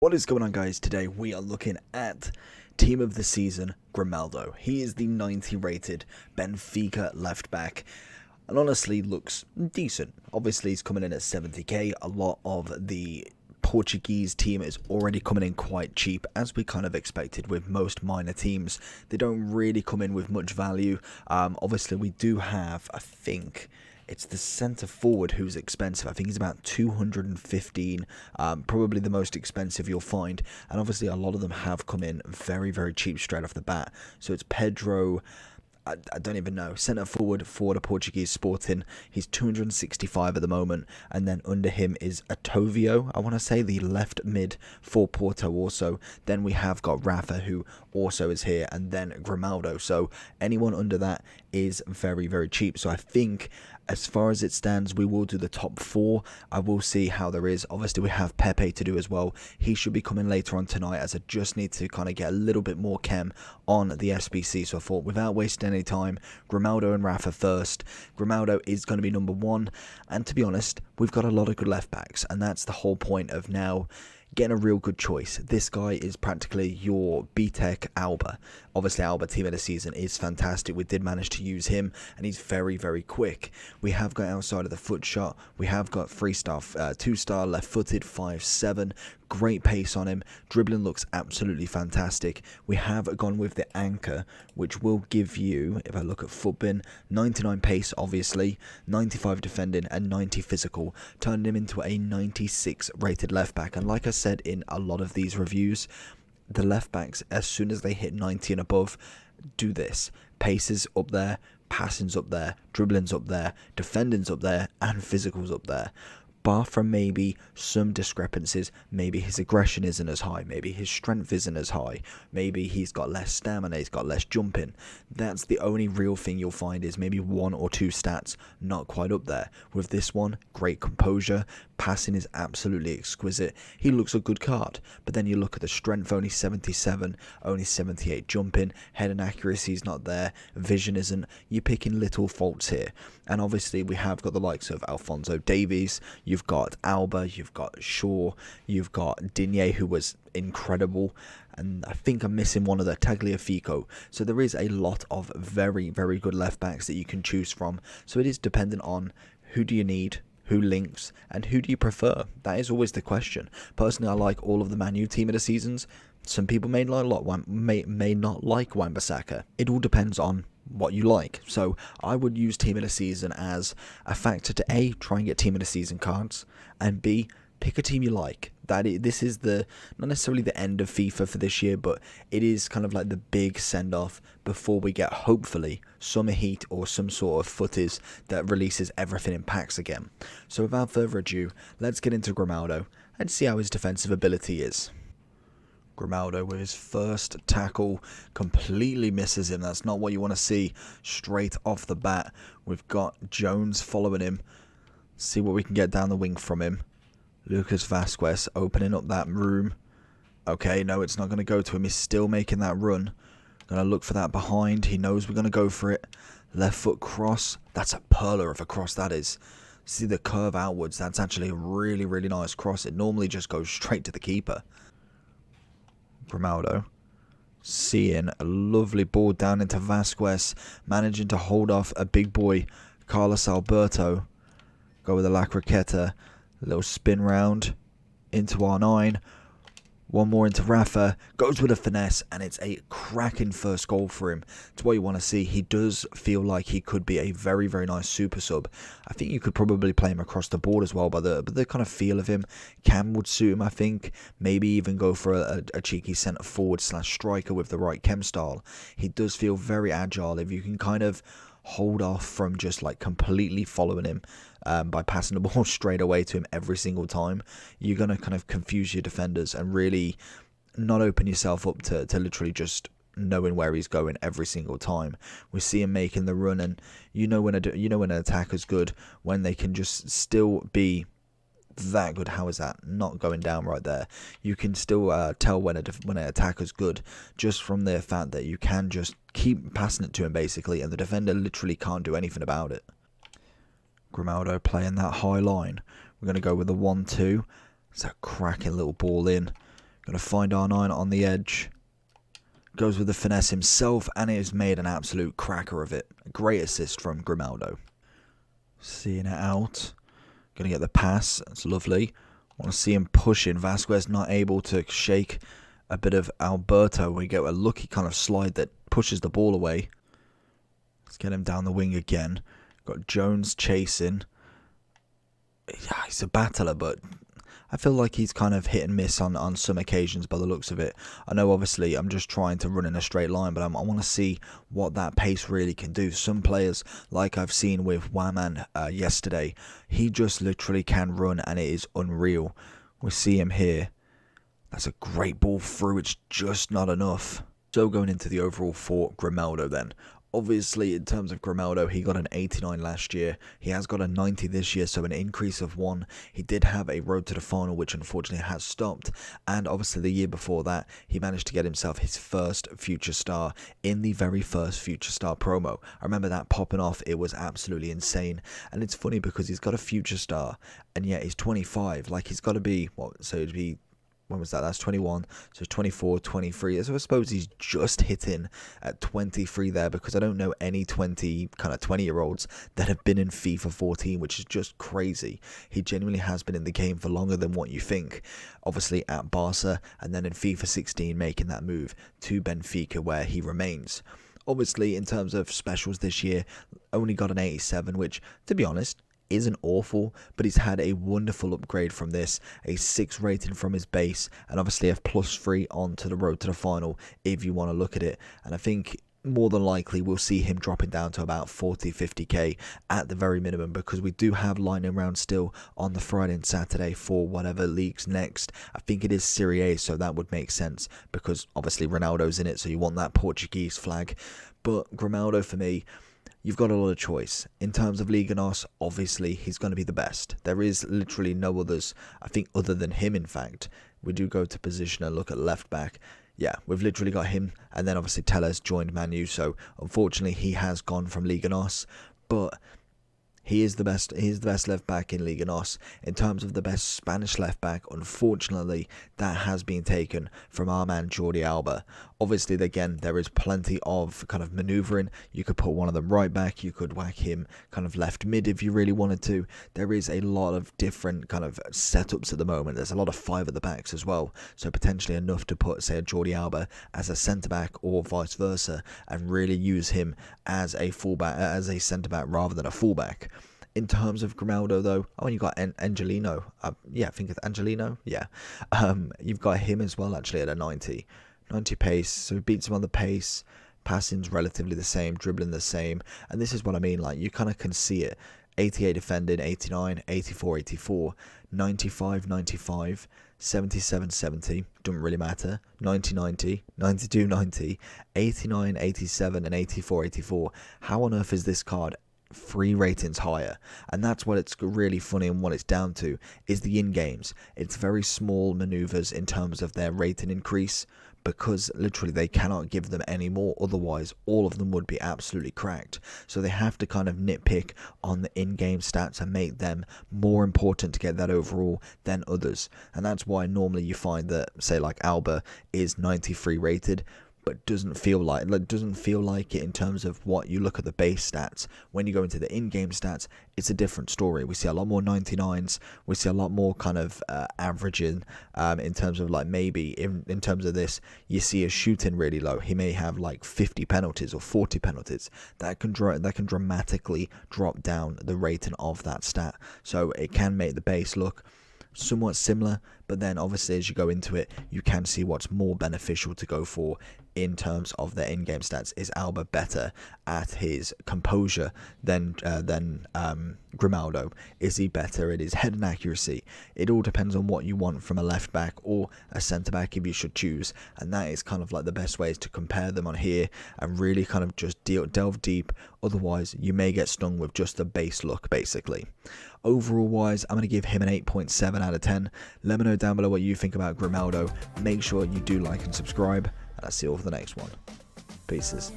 What is going on, guys? Today we are looking at Team of the Season, Grimaldo. He is the 90 rated Benfica left back and honestly looks decent. Obviously he's coming in at 70k. A lot of the Portuguese team is already coming in quite cheap, as we kind of expected with most minor teams. They don't really come in with much value. Obviously we do have, I think it's the centre forward who's expensive. I think he's about 215, probably the most expensive you'll find. And obviously a lot of them have come in very, very cheap straight off the bat. So it's Pedro, I don't even know, centre forward for the Portuguese Sporting. He's 265 at the moment, and then under him is Otovio, I want to say, the left mid for Porto also. Then we have got Rafa, who also is here, and then Grimaldo. So anyone under that is very, very cheap. So I think as far as it stands, we will do the top four. I will see how there is. Obviously, we have Pepe to do as well. He should be coming later on tonight, as I just need to kind of get a little bit more chem on the SBC. So I thought, without wasting any time, Grimaldo and Rafa first. Grimaldo is going to be number one. And to be honest, we've got a lot of good left backs. And that's the whole point of now getting a real good choice. This guy is practically your B-Tech Alba. Obviously, Alba Team of the Season is fantastic. We did manage to use him, and he's very, very quick. We have got outside of the foot shot. We have got 3-star, 2-star left-footed, 5'7". Great pace on him. Dribbling looks absolutely fantastic. We have gone with the anchor, which will give you, if I look at footbin, 99 pace, obviously, 95 defending, and 90 physical, turning him into a 96 rated left back. And like I said in a lot of these reviews, the left backs, as soon as they hit 90 and above, do this. Pace is up there, passing's up there, dribbling's up there, defending's up there, and physical's up there. Bar from maybe some discrepancies, maybe his aggression isn't as high, maybe his strength isn't as high, maybe he's got less stamina, he's got less jumping. That's the only real thing you'll find, is maybe 1 or 2 stats not quite up there. With this one, great composure, passing is absolutely exquisite, he looks a good card. But then you look at the strength, only 77, only 78 jumping, head and accuracy is not there, vision isn't. You're picking little faults here. And obviously we have got the likes of Alphonso Davies, you've got Alba, you've got Shaw, you've got Digne, who was incredible, and I think I'm missing one of the Tagliafico. So there is a lot of very, very good left backs that you can choose from. So it is dependent on who do you need, who links, and who do you prefer. That is always the question. Personally, I like all of the Man U Team of the Seasons. Some people may not like Wan-Bissaka. It all depends on what you like. So I would use Team of the Season as a factor to A, try and get Team of the Season cards, and B, pick a team you like. This is not necessarily the end of FIFA for this year, but it is kind of like the big send-off before we get, hopefully, summer heat or some sort of footies that releases everything in packs again. So without further ado, let's get into Grimaldo and see how his defensive ability is. Grimaldo with his first tackle completely misses him. That's not what you want to see straight off the bat. We've got Jones following him. See what we can get down the wing from him. Lucas Vasquez opening up that room. Okay, no, it's not going to go to him. He's still making that run. Going to look for that behind. He knows we're going to go for it. Left foot cross. That's a perler of a cross, that is. See the curve outwards. That's actually a really, really nice cross. It normally just goes straight to the keeper. Grimaldo seeing a lovely ball down into Vasquez, managing to hold off a big boy, Carlos Alberto. Go with a La Croqueta, little spin round into R9, one more into Rafa, goes with a finesse, and it's a cracking first goal for him. It's what you want to see. He does feel like he could be a very, very nice super sub. I think you could probably play him across the board as well, but the kind of feel of him, Cam would suit him, I think. Maybe even go for a cheeky centre forward / striker with the right chem style. He does feel very agile. If you can kind of hold off from just like completely following him by passing the ball straight away to him every single time, you're going to kind of confuse your defenders and really not open yourself up to literally just knowing where he's going every single time. We see him making the run, and you know when an attacker's good when they can just still be that good. How is that not going down right there? You can still tell when an attacker's good just from the fact that you can just keep passing it to him basically, and the defender literally can't do anything about it. Grimaldo playing that high line. We're going to go with a 1-2. It's a cracking little ball in. Going to find R9 on the edge. Goes with the finesse himself, and it has made an absolute cracker of it. A great assist from Grimaldo. Seeing it out. Going to get the pass. That's lovely. Want to see him pushing. Vasquez not able to shake a bit of Alberto. We get a lucky kind of slide that pushes the ball away. Let's get him down the wing again. Got Jones chasing. Yeah, he's a battler, but I feel like he's kind of hit and miss on some occasions by the looks of it. I know obviously I'm just trying to run in a straight line, but I want to see what that pace really can do. Some players, like I've seen with Waman yesterday, he just literally can run and it is unreal. We see him here. That's a great ball through. It's just not enough. So going into the overall for Grimaldo then. Obviously, in terms of Grimaldo, he got an 89 last year. He has got a 90 this year, so an increase of 1. He did have a road to the final, which unfortunately has stopped. And obviously, the year before that, he managed to get himself his first Future Star in the very first Future Star promo. I remember that popping off. It was absolutely insane. And it's funny because he's got a Future Star, and yet he's 25. Like, he's got to be, what, so it'd be... When was that? That's 21. So 24, 23. So I suppose he's just hitting at 23 there, because I don't know any 20-year-olds that have been in FIFA 14, which is just crazy. He genuinely has been in the game for longer than what you think. Obviously at Barca, and then in FIFA 16 making that move to Benfica, where he remains. Obviously, in terms of specials this year, only got an 87, which, to be honest, isn't awful, but he's had a wonderful upgrade from this, a 6 rating from his base, and obviously a +3 on to the road to the final if you want to look at it. And I think more than likely we'll see him dropping down to about 40-50k at the very minimum, because we do have lightning round still on the Friday and Saturday for whatever league's next. I think it is Serie A, so that would make sense, because obviously Ronaldo's in it, so you want that Portuguese flag. But Grimaldo, for me, you've got a lot of choice. In terms of Liga NOS, obviously, he's going to be the best. There is literally no others, I think, other than him, in fact. We do go to position and look at left back. Yeah, we've literally got him, and then obviously Telles joined Man U, so unfortunately he has gone from Liga NOS, but he is the best. He is the best left back in Liga NOS. In terms of the best Spanish left back, unfortunately, that has been taken from our man Jordi Alba. Obviously, again, there is plenty of kind of manoeuvring. You could put one of them right back. You could whack him kind of left mid if you really wanted to. There is a lot of different kind of setups at the moment. There's a lot of 5 at the backs as well. So potentially enough to put, say, a Jordi Alba as a centre back or vice versa, and really use him as a fullback, as a centre back rather than a fullback. In terms of Grimaldo, though, you got Angelino. Yeah, I think it's Angelino. Yeah. You've got him as well, actually, at a 90 pace. So he beats him on the pace. Passing's relatively the same. Dribbling the same. And this is what I mean. Like, you kind of can see it. 88 defending, 89, 84, 84, 95, 95, 77, 70. Doesn't really matter. 90, 90, 92, 90, 89, 87, and 84, 84. How on earth is this card 3 ratings higher? And that's what it's really funny, and what it's down to is the in-games. It's very small maneuvers in terms of their rating increase, because literally they cannot give them any more, otherwise all of them would be absolutely cracked. So they have to kind of nitpick on the in-game stats and make them more important to get that overall than others. And that's why normally you find that, say, like Alba is 93 rated, but doesn't feel like it in terms of what you look at the base stats. When you go into the in-game stats, it's a different story. We see a lot more 99s. We see a lot more kind of averaging in terms of, like, maybe in terms of this, you see a shooting really low. He may have like 50 penalties or 40 penalties. That can dramatically drop down the rating of that stat. So it can make the base look somewhat similar, but then obviously as you go into it, you can see what's more beneficial to go for in terms of their in-game stats. Is Alba better at his composure than Grimaldo? Is he better at his head and accuracy? It all depends on what you want from a left back or a centre back, if you should choose, and that is kind of like the best ways to compare them on here and really kind of just delve deep. Otherwise you may get stung with just a base look, basically. Overall wise, I'm going to give him an 8.7 out of 10. Let me know down below what you think about Grimaldo. Make sure you do like and subscribe, and I'll see you all for the next one. Peace.